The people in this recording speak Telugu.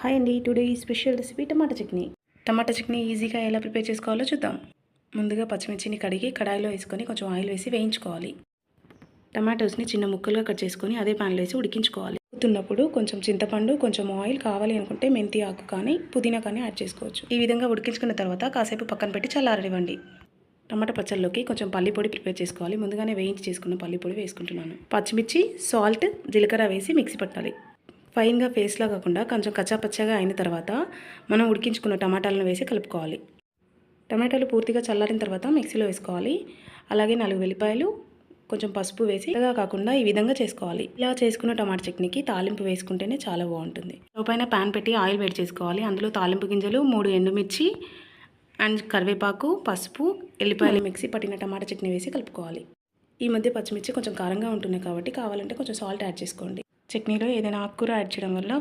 హాయ్ అండి, టుడే స్పెషల్ రెసిపీ టమాటా చట్నీ. టమాటా చట్నీ ఈజీగా ఎలా ప్రిపేర్ చేసుకోవాలో చూద్దాం. ముందుగా పచ్చిమిర్చిని కడిగి కడాయిలో వేసుకొని కొంచెం ఆయిల్ వేసి వేయించుకోవాలి. టమాటోస్ని చిన్న ముక్కలుగా కట్ చేసుకొని అదే ప్యాన్లో వేసి ఉడికించుకోవాలి. ఉడుకుతున్నప్పుడు కొంచెం చింతపండు, కొంచెం ఆయిల్, కావాలి అనుకుంటే మెంతి ఆకు కానీ పుదీనా కానీ యాడ్ చేసుకోవచ్చు. ఈ విధంగా ఉడికించుకున్న తర్వాత కాసేపు పక్కన పెట్టి చల్లారనివ్వండి. టమాటా పచ్చళ్ళలోకి కొంచెం పల్లి పొడి ప్రిపేర్ చేసుకోవాలి. ముందుగానే వేయించి చేసుకున్న పల్లి పొడి వేసుకుంటున్నాను. పచ్చిమిర్చి, సాల్ట్, జీలకర్ర వేసి మిక్సీ పట్టాలి. ఫైన్గా పేస్ట్లా కాకుండా కొంచెం కచ్చాపచ్చగా అయిన తర్వాత మనం ఉడికించుకున్న టమాటాలను వేసి కలుపుకోవాలి. టమాటాలు పూర్తిగా చల్లారిన తర్వాత మిక్సీలో వేసుకోవాలి. అలాగే 4 వెల్లిపాయలు, కొంచెం పసుపు వేసి కాకుండా ఈ విధంగా చేసుకోవాలి. ఇలా చేసుకున్న టమాటా చట్నీకి తాలింపు వేసుకుంటేనే చాలా బాగుంటుంది. స్టవ్ పైన ప్యాన్ పెట్టి ఆయిల్ వేడి చేసుకోవాలి. అందులో తాలింపు గింజలు, 3 ఎండుమిర్చి అండ్ కరివేపాకు, పసుపు, ఎల్లిపాయలు, మిక్సీ పట్టిన టమాటా చట్నీ వేసి కలుపుకోవాలి. ఈ మధ్య పచ్చిమిర్చి కొంచెం కారంగా ఉంటున్నాయి కాబట్టి కావాలంటే కొంచెం సాల్ట్ యాడ్ చేసుకోండి. చట్నీలో ఏదైనా ఆకుకూర యాడ్ చేయడం వల్ల